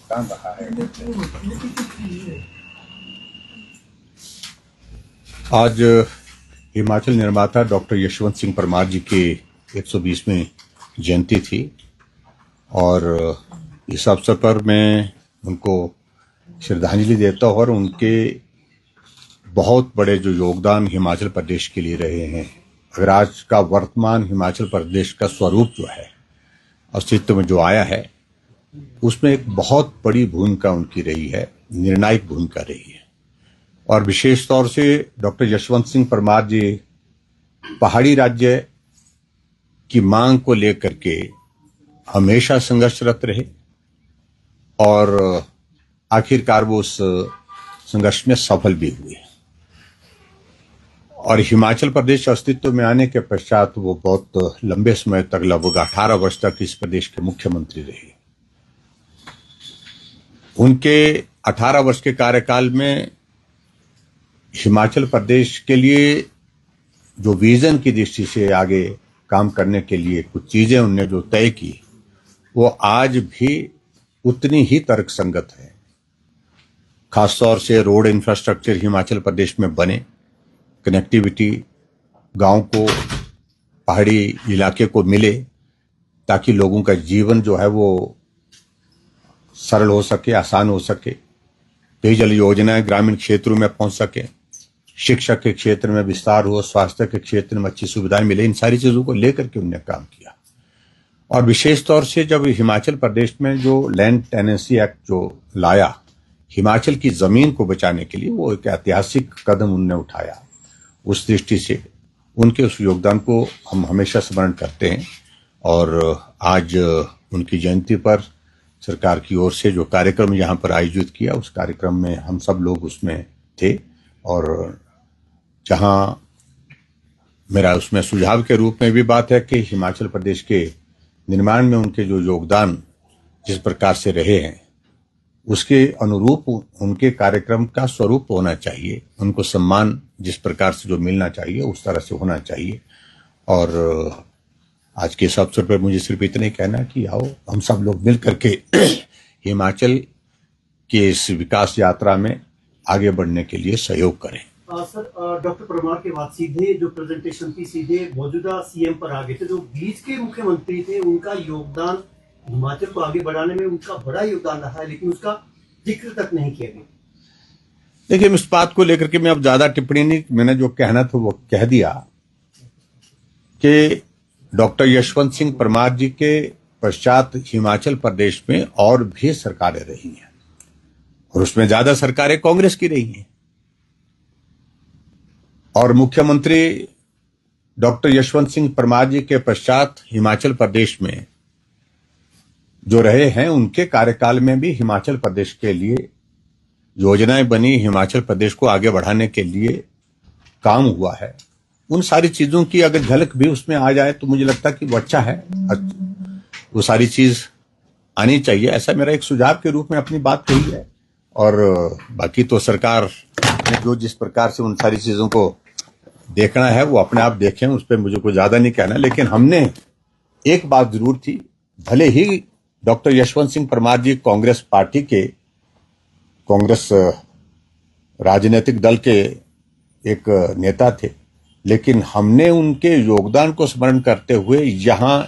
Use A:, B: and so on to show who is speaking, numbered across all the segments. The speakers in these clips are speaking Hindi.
A: योगदान रहा है। आज हिमाचल निर्माता डॉक्टर यशवंत सिंह परमार जी की 120वीं जयंती थी और इस अवसर पर मैं उनको श्रद्धांजलि देता हूँ और उनके बहुत बड़े जो योगदान हिमाचल प्रदेश के लिए रहे हैं। अगर आज का वर्तमान हिमाचल प्रदेश का स्वरूप जो है अस्तित्व में जो आया है उसमें एक बहुत बड़ी भूमिका उनकी रही है, निर्णायक भूमिका रही है। और विशेष तौर से डॉक्टर यशवंत सिंह परमार जी पहाड़ी राज्य की मांग को लेकर के हमेशा संघर्षरत रहे और आखिरकार वो उस संघर्ष में सफल भी हुए। और हिमाचल प्रदेश अस्तित्व में आने के पश्चात वो बहुत लंबे समय तक, लगभग 18 वर्ष तक इस प्रदेश के मुख्यमंत्री रहे। उनके 18 वर्ष के कार्यकाल में हिमाचल प्रदेश के लिए जो विजन की दृष्टि से आगे काम करने के लिए कुछ चीजें उन्होंने जो तय की वो आज भी उतनी ही तर्कसंगत है। खासतौर से रोड इंफ्रास्ट्रक्चर हिमाचल प्रदेश में बने, कनेक्टिविटी गांव को, पहाड़ी इलाके को मिले ताकि लोगों का जीवन जो है वो सरल हो सके, आसान हो सके, पेयजल योजनाएं ग्रामीण क्षेत्रों में पहुंच सके, शिक्षा के क्षेत्र में विस्तार हो, स्वास्थ्य के क्षेत्र में अच्छी सुविधाएं मिले, इन सारी चीजों को लेकर के उन्होंने काम किया। और विशेष तौर से जब हिमाचल प्रदेश में जो लैंड टेनेंसी एक्ट जो लाया हिमाचल की जमीन को बचाने के लिए, वो एक ऐतिहासिक कदम उन्होंने उठाया। उस दृष्टि से उनके उस योगदान को हम हमेशा स्मरण करते हैं। और आज उनकी जयंती पर सरकार की ओर से जो कार्यक्रम यहाँ पर आयोजित किया, उस कार्यक्रम में हम सब लोग उसमें थे। और जहाँ मेरा उसमें सुझाव के रूप में भी बात है कि हिमाचल प्रदेश के निर्माण में उनके जो योगदान जिस प्रकार से रहे हैं उसके अनुरूप उनके कार्यक्रम का स्वरूप होना चाहिए, उनको सम्मान जिस प्रकार से जो मिलना चाहिए उस तरह से होना चाहिए। और आज के इस अवसर पर मुझे सिर्फ इतना ही कहना है कि आओ हम सब लोग मिल करके हिमाचल के इस विकास यात्रा में आगे बढ़ने के लिए सहयोग करें।
B: सर, डॉक्टर परमार के बाद सीधे जो प्रेजेंटेशन थी सीधे मौजूदा सीएम पर आ गए थे। जो बीच के मुख्यमंत्री थे उनका योगदान हिमाचल को आगे बढ़ाने में उनका बड़ा योगदान रहा है, लेकिन उसका जिक्र तक नहीं किया गया।
A: देखिए, इस बात को लेकर के मैं अब ज्यादा टिप्पणी नहीं, मैंने जो कहना था वो कह दिया कि डॉक्टर यशवंत सिंह परमार जी के पश्चात हिमाचल प्रदेश में और भी सरकारें रही हैं और उसमें ज्यादा सरकारें कांग्रेस की रही हैं। और मुख्यमंत्री डॉक्टर यशवंत सिंह परमार जी के पश्चात हिमाचल प्रदेश में जो रहे हैं उनके कार्यकाल में भी हिमाचल प्रदेश के लिए योजनाएं बनी, हिमाचल प्रदेश को आगे बढ़ाने के लिए काम हुआ है। उन सारी चीजों की अगर झलक भी उसमें आ जाए तो मुझे लगता है कि वो अच्छा है, वो सारी चीज आनी चाहिए। ऐसा मेरा एक सुझाव के रूप में अपनी बात कही है। और बाकी तो सरकार ने जो जिस प्रकार से उन सारी चीजों को देखना है वो अपने आप देखें, उस पर मुझे कोई ज्यादा नहीं कहना। लेकिन हमने एक बात जरूर थी, भले ही डॉक्टर यशवंत सिंह परमार जी कांग्रेस पार्टी के, कांग्रेस राजनीतिक दल के एक नेता थे, लेकिन हमने उनके योगदान को स्मरण करते हुए यहाँ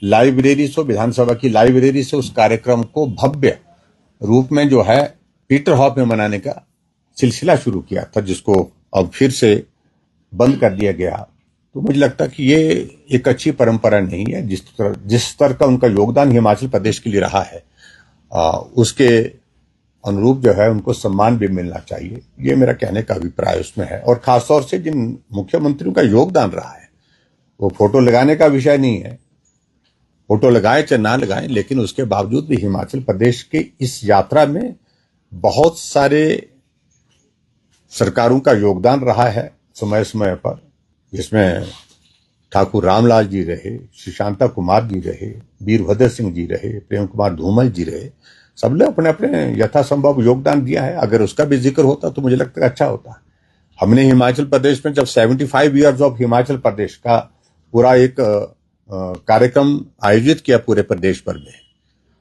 A: लाइब्रेरी से, विधानसभा की लाइब्रेरी से उस कार्यक्रम को भव्य रूप में जो है पीटर हॉफ में मनाने का सिलसिला शुरू किया था, जिसको अब फिर से बंद कर दिया गया। तो मुझे लगता कि ये एक अच्छी परंपरा नहीं है। जिस तरह का उनका योगदान हिमाचल प्रदेश के लिए रहा है उसके अनुरूप जो है उनको सम्मान भी मिलना चाहिए। ये मेरा कहने का अभिप्राय उसमें है। और खासतौर से जिन मुख्यमंत्रियों का योगदान रहा है वो फोटो लगाने का विषय नहीं है, फोटो लगाएं चाहे ना लगाएं, लेकिन उसके बावजूद भी हिमाचल प्रदेश के इस यात्रा में बहुत सारे सरकारों का योगदान रहा है समय समय पर, जिसमें ठाकुर रामलाल जी रहे, श्री शांता कुमार जी रहे, वीरभद्र सिंह जी रहे, प्रेम कुमार धूमल जी रहे। सब ने अपने अपने यथासंभव योगदान दिया है। अगर उसका भी जिक्र होता तो मुझे लगता है अच्छा होता। हमने हिमाचल प्रदेश में जब 75 ईयर्स ऑफ हिमाचल प्रदेश का पूरा एक कार्यक्रम आयोजित किया पूरे प्रदेश भर में,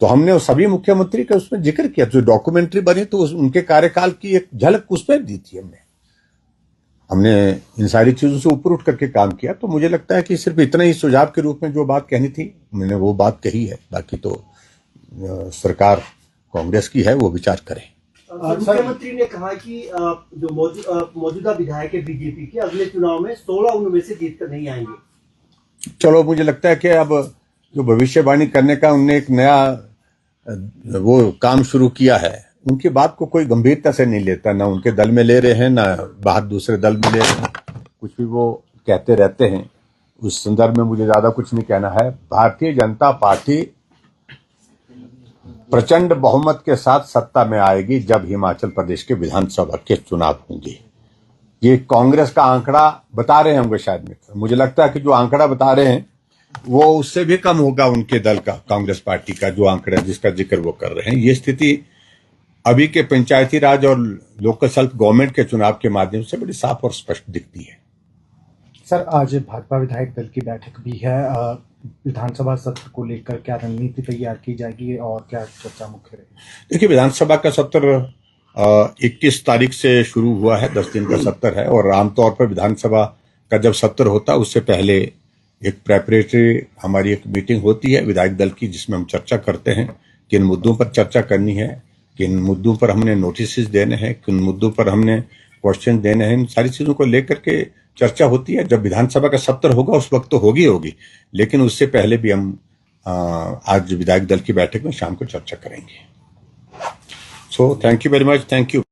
A: तो हमने उस सभी मुख्यमंत्री का उसमें जिक्र किया, जो डॉक्यूमेंट्री बनी तो उनके कार्यकाल की एक झलक उसमें दी थी हमने इन सारी चीजों से ऊपर उठ करके काम किया। तो मुझे लगता है कि सिर्फ इतना ही सुझाव के रूप में जो बात कहनी थी मैंने वो बात कही है, बाकी तो सरकार कांग्रेस की है, वो विचार करें।
B: मुख्यमंत्री ने कहा कि जो मौजूदा विधायक है बीजेपी के, अगले चुनाव में 16 उनमें से जीत कर नहीं आएंगे।
A: चलो, मुझे लगता है कि अब जो भविष्यवाणी करने का उनने एक नया वो काम शुरू किया है, उनकी बात को कोई गंभीरता से नहीं लेता, ना उनके दल में ले रहे हैं, ना बाहर दूसरे दल में ले रहे हैं, कुछ भी वो कहते रहते हैं। उस संदर्भ में मुझे ज्यादा कुछ नहीं कहना है। भारतीय जनता पार्टी प्रचंड बहुमत के साथ सत्ता में आएगी जब हिमाचल प्रदेश के विधानसभा के चुनाव होंगे। ये कांग्रेस का आंकड़ा बता रहे होंगे शायद, मुझे लगता है कि जो आंकड़ा बता रहे हैं वो उससे भी कम होगा उनके दल का, कांग्रेस पार्टी का जो आंकड़ा जिसका जिक्र वो कर रहे हैं। ये स्थिति अभी के पंचायती राज और लोकल सेल्फ गवर्नमेंट के चुनाव के माध्यम से बड़ी साफ और स्पष्ट दिखती है।
C: सर, आज भाजपा विधायक दल की बैठक भी है, विधानसभा सत्र को लेकर क्या रणनीति तैयार की जाएगी और क्या चर्चा मुख्य रहेगी?
A: देखिए, विधानसभा का सत्र 21 तारीख से शुरू हुआ है, 10 दिन का सत्र है। और आमतौर पर विधानसभा का जब सत्र होता है उससे पहले एक प्रेपरेटरी हमारी एक मीटिंग होती है विधायक दल की, जिसमें हम चर्चा करते हैं किन मुद्दों पर चर्चा करनी है, किन मुद्दों पर हमने नोटिस देने हैं, किन मुद्दों पर हमने क्वेश्चन देने हैं। इन सारी चीजों को लेकर के चर्चा होती है। जब विधानसभा का सत्र होगा उस वक्त तो होगी, लेकिन उससे पहले भी हम आज विधायक दल की बैठक में शाम को चर्चा करेंगे। So thank you very much, thank you.